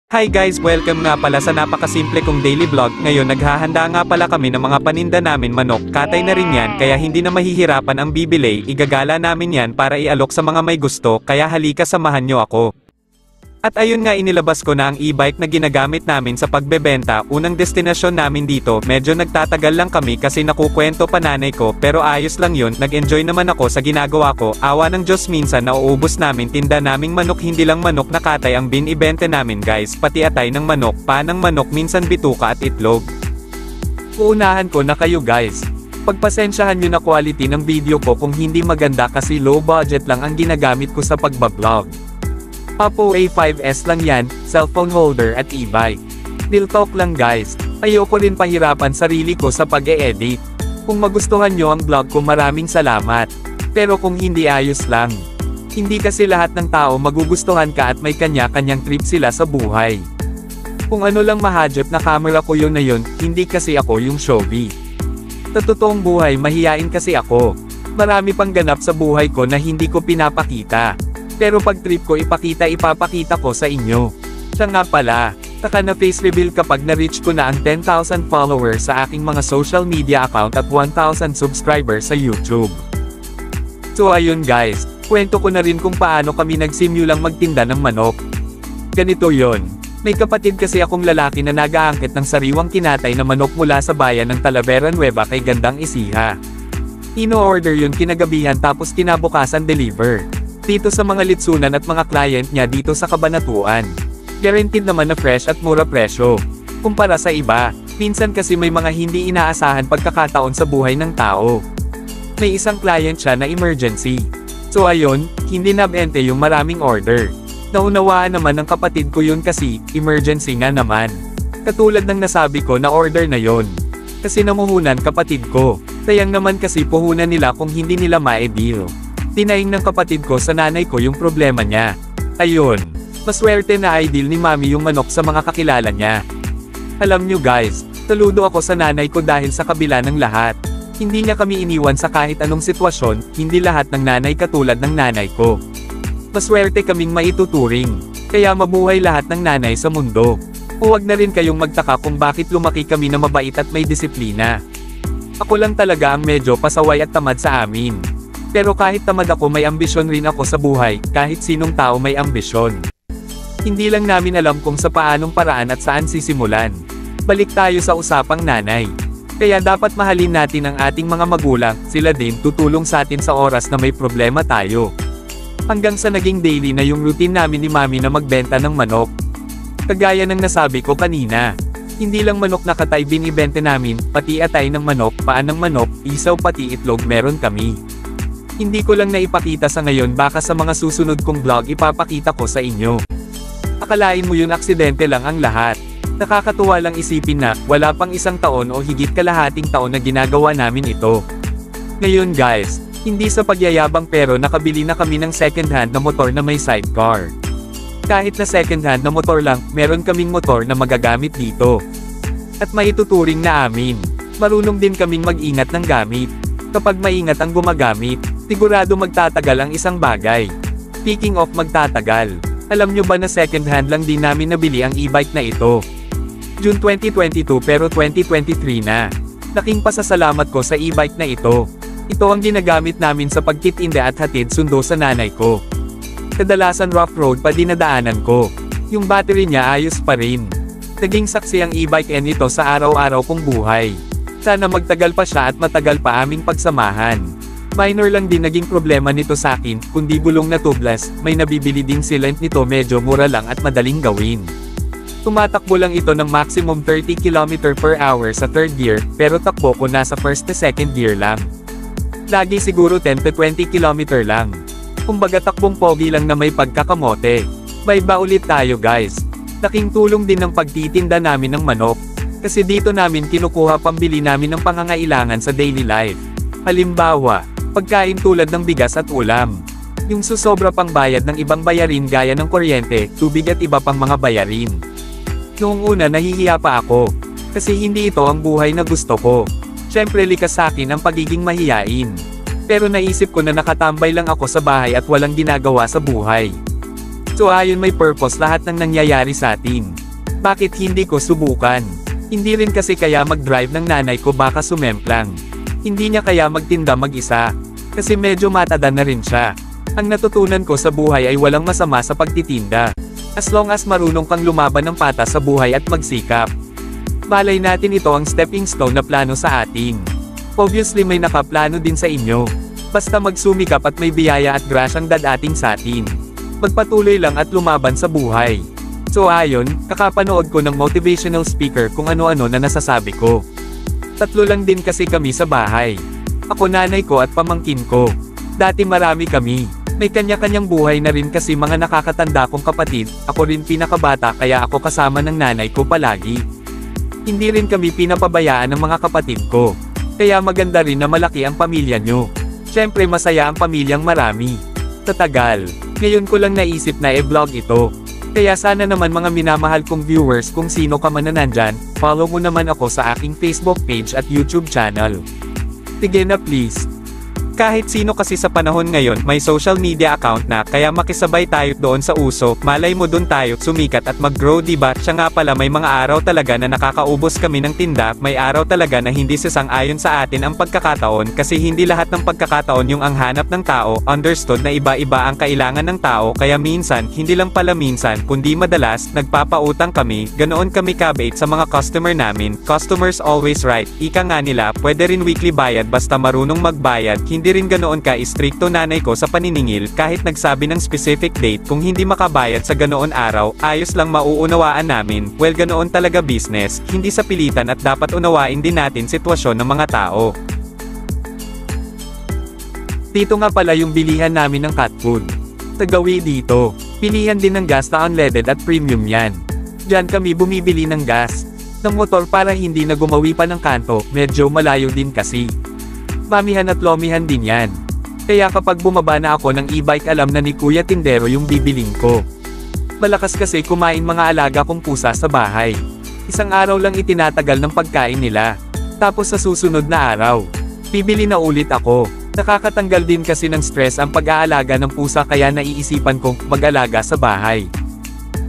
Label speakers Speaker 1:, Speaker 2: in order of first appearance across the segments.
Speaker 1: Hi guys, welcome nga pala sa napakasimple kong daily vlog. Ngayon naghahanda nga pala kami ng mga paninda namin manok. Katay na rin yan, kaya hindi na mahihirapan ang bibili. Igagala namin yan para ialok sa mga may gusto, kaya halika samahan nyo ako. At ayun nga, inilabas ko na ang e-bike na ginagamit namin sa pagbebenta. Unang destinasyon namin dito, medyo nagtatagal lang kami kasi nakukwento pa nanay ko, pero ayos lang yun. Nag-enjoy naman ako sa ginagawa ko. Awa ng Diyos, minsan nauubos namin tinda naming manok. Hindi lang manok na katay ang binibenta namin guys, pati atay ng manok, panang manok, minsan bituka at itlog. Uunahan ko na kayo guys. Pagpasensyahan nyo na quality ng video ko kung hindi maganda kasi low budget lang ang ginagamit ko sa pagbablog. Oppo A5s lang yan, cellphone holder at e-bike. Real talk lang guys, ayoko rin pahirapan sarili ko sa pag-e-edit. Kung magustuhan nyo ang vlog ko, maraming salamat. Pero kung hindi, ayos lang. Hindi kasi lahat ng tao magugustuhan ka at may kanya-kanyang trip sila sa buhay. Kung ano lang mahadjep na camera ko yun na yun, hindi kasi ako yung showbiz. Sa totoong buhay, mahiyain kasi ako. Marami pang ganap sa buhay ko na hindi ko pinapakita. Pero pag trip ko ipapakita ko sa inyo. Siya nga pala, taka na face reveal kapag na-reach ko na ang 10,000 followers sa aking mga social media account at 1,000 subscribers sa YouTube. So ayun guys, kwento ko na rin kung paano kami nagsimulang magtinda ng manok. Ganito yon. May kapatid kasi akong lalaki na nag-aangkit ng sariwang kinatay na manok mula sa bayan ng Talavera Nueva kay Gandang Isiha. Ino-order yun kinagabihan tapos kinabukasan deliver. Dito sa mga litsunan at mga client niya dito sa Cabanatuan. Guaranteed naman na fresh at mura presyo. Kumpara sa iba, minsan kasi may mga hindi inaasahan pagkakataon sa buhay ng tao. May isang client siya na emergency. So ayun, hindi nabente yung maraming order. Naunawaan naman ng kapatid ko yun kasi, emergency nga naman. Katulad ng nasabi ko na order na yon. Kasi namuhunan kapatid ko. Sayang naman kasi puhunan nila kung hindi nila ma-deal. Tinaing ng kapatid ko sa nanay ko yung problema niya. Ayun, maswerte na ideal ni mami yung manok sa mga kakilala niya. Alam nyo guys, saludo ako sa nanay ko dahil sa kabila ng lahat. Hindi niya kami iniwan sa kahit anong sitwasyon, hindi lahat ng nanay katulad ng nanay ko. Maswerte kaming maituturing, kaya mabuhay lahat ng nanay sa mundo. Huwag na rin kayong magtaka kung bakit lumaki kami na mabait at may disiplina. Ako lang talaga ang medyo pasaway at tamad sa amin. Pero kahit tamad ako, may ambisyon rin ako sa buhay, kahit sinong tao may ambisyon. Hindi lang namin alam kung sa paanong paraan at saan sisimulan. Balik tayo sa usapang nanay. Kaya dapat mahalin natin ang ating mga magulang, sila din tutulong sa atin sa oras na may problema tayo. Hanggang sa naging daily na yung routine namin ni mami na magbenta ng manok. Kagaya ng nasabi ko kanina, hindi lang manok na katay binibenta namin, pati atay ng manok, paan ng manok, isaw pati itlog meron kami. Hindi ko lang naipakita sa ngayon, baka sa mga susunod kong vlog ipapakita ko sa inyo. Akalain mo yun aksidente lang ang lahat. Nakakatuwa lang isipin na, wala pang isang taon o higit kalahating taon na ginagawa namin ito. Ngayon guys, hindi sa pagyayabang pero nakabili na kami ng second hand na motor na may sidecar. Kahit na second hand na motor lang, meron kaming motor na magagamit dito. At maituturing na amin. Marunong din kaming mag-ingat ng gamit. Kapag maingat ang gumagamit, sigurado magtatagal ang isang bagay. Speaking of magtatagal, alam nyo ba na second hand lang din namin nabili ang e-bike na ito? June 2022 pero 2023 na. Laking pasasalamat ko sa e-bike na ito. Ito ang ginagamit namin sa pagtitinda at hatid sundo sa nanay ko. Kadalasan rough road pa dinadaanan ko. Yung battery niya ayos pa rin. Naging saksi ang e-bike nito sa araw-araw kong buhay. Sana magtagal pa siya at matagal pa aming pagsamahan. Minor lang din naging problema nito sa akin, kundi gulong na tubeless, may nabibili ding sealant nito, medyo mura lang at madaling gawin. Tumatakbo lang ito ng maximum 30 km/h sa third gear, pero takbo ko nasa first to second gear lang. Lagi siguro 10 to 20 km lang. Kumbaga takbong pogi lang na may pagkakamote. Bye ba ulit tayo guys. Laking tulong din ng pagtitinda namin ng manok. Kasi dito namin kinukuha pambili namin ng pangangailangan sa daily life. Halimbawa, pagkain tulad ng bigas at ulam. Yung susobra pang bayad ng ibang bayarin gaya ng kuryente, tubig at iba pang mga bayarin. Noong una nahihiya pa ako. Kasi hindi ito ang buhay na gusto ko. Siyempre likas sa akin ang pagiging mahiyain. Pero naisip ko na nakatambay lang ako sa bahay at walang ginagawa sa buhay. So ayon may purpose lahat ng nangyayari sa atin. Bakit hindi ko subukan? Hindi rin kasi kaya mag-drive ng nanay ko baka sumemplang. Hindi niya kaya magtinda mag-isa. Kasi medyo matanda na rin siya. Ang natutunan ko sa buhay ay walang masama sa pagtitinda. As long as marunong kang lumaban ng patas sa buhay at magsikap. Malay natin ito ang stepping stone na plano sa atin. Obviously may nakaplano din sa inyo. Basta magsumikap at may biyaya at grasyang dadating sa atin. Magpatuloy lang at lumaban sa buhay. So ayon, kakapanood ko ng motivational speaker kung ano-ano na nasasabi ko. 3 lang din kasi kami sa bahay. Ako, nanay ko at pamangkin ko. Dati marami kami. May kanya-kanyang buhay na rin kasi mga nakakatanda kong kapatid. Ako rin pinakabata kaya ako kasama ng nanay ko palagi. Hindi rin kami pinapabayaan ng mga kapatid ko. Kaya maganda rin na malaki ang pamilya nyo. Siyempre masaya ang pamilyang marami. Tatagal. Ngayon ko lang naisip na e-vlog ito. Kaya sana naman mga minamahal kong viewers kung sino ka man na nandyan, follow mo naman ako sa aking Facebook page at YouTube channel. Sige na please. Kahit sino kasi sa panahon ngayon may social media account na kaya makisabay tayo doon sa uso, malay mo doon tayo sumikat at mag-grow, diba? Siya nga pala, may mga araw talaga na nakakaubos kami ng tinda, may araw talaga na hindi sasang-ayon sa atin ang pagkakataon kasi hindi lahat ng pagkakataon yung ang hanap ng tao, understood na iba-iba ang kailangan ng tao kaya minsan, hindi lang pala minsan, kundi madalas, nagpapautang kami, ganoon kami kabait sa mga customer namin, customers always right, ika nga nila, pwede rin weekly bayad basta marunong magbayad, hindi rin ganoon ka-istrikto nanay ko sa paniningil kahit nagsabi ng specific date kung hindi makabayad sa ganoon araw, ayos lang mauunawaan namin, well ganoon talaga business, hindi sa pilitan at dapat unawain din natin sitwasyon ng mga tao. Dito nga pala yung bilihan namin ng cat food. Tagawi dito, pilihan din ng gas na unleaded at premium yan. Diyan kami bumibili ng gas, ng motor para hindi na gumawi pa ng kanto, medyo malayo din kasi. Mamihan at lomihan din yan. Kaya kapag bumaba na ako ng e-bike alam na ni Kuya Tindero yung bibiling ko. Malakas kasi kumain mga alaga kong pusa sa bahay. Isang araw lang itinatagal ng pagkain nila. Tapos sa susunod na araw, bibili na ulit ako. Nakakatanggal din kasi ng stress ang pag-aalaga ng pusa kaya naiisipan kong mag-alaga sa bahay.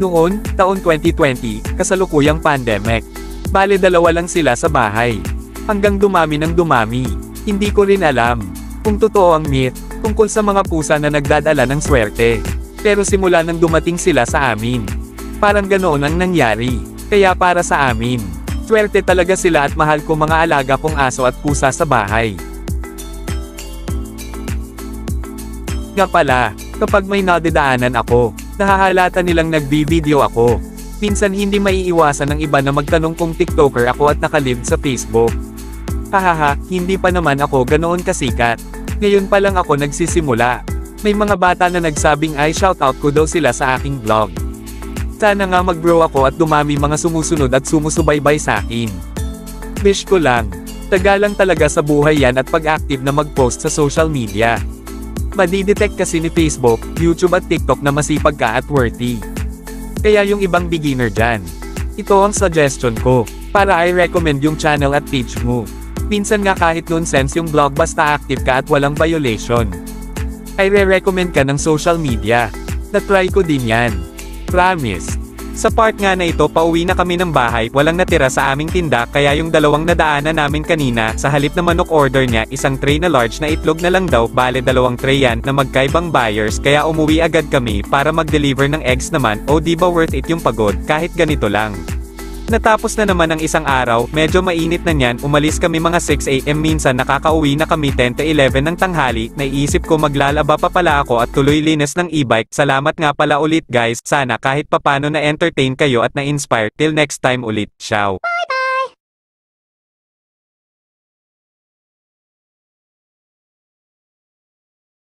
Speaker 1: Noon, taon 2020, kasalukuyang pandemic. Bale 2 lang sila sa bahay. Hanggang dumami ng dumami. Hindi ko rin alam kung totoo ang myth tungkol sa mga pusa na nagdadala ng swerte. Pero simula nang dumating sila sa amin, parang ganoon ang nangyari. Kaya para sa amin, swerte talaga sila at mahal ko mga alaga kong aso at pusa sa bahay. Nga pala, kapag may nadadaanan ako, nahahalata nilang nagbi-video ako. Minsan hindi maiiwasan ng iba na magtanong kung TikToker ako at nakalive sa Facebook. Hahaha, hindi pa naman ako ganoon kasikat. Ngayon pa lang ako nagsisimula. May mga bata na nagsabing ay shoutout ko daw sila sa aking vlog. Sana nga mag-grow ako at dumami mga sumusunod at sumusubaybay sa akin. Wish ko lang. Tagalang talaga sa buhay yan at pag-active na mag-post sa social media. Madidetect kasi ni Facebook, YouTube at TikTok na masipag ka at worthy. Kaya yung ibang beginner dyan, ito ang suggestion ko, para i-recommend yung channel at page mo. Minsan nga kahit nonsense yung vlog basta active ka at walang violation. Ay re-recommend ka ng social media. Na-try ko din yan. Promise. Sa part nga na ito pauwi na kami ng bahay, walang natira sa aming tinda kaya yung 2 nadaanan namin kanina, sa halip na manok order niya, isang tray na large na itlog na lang daw, bale 2 tray yan na magkaibang buyers kaya umuwi agad kami para mag-deliver ng eggs naman, o diba worth it yung pagod, kahit ganito lang. Natapos na naman ang isang araw, medyo mainit na niyan, umalis kami mga 6 AM minsan nakakauwi na kami 10 to 11 ng tanghali, naiisip ko maglalaba pa pala ako at tuloy linis ng e-bike, salamat nga pala ulit guys, sana kahit papano na entertain kayo at na-inspire, till next time ulit, ciao! Bye bye!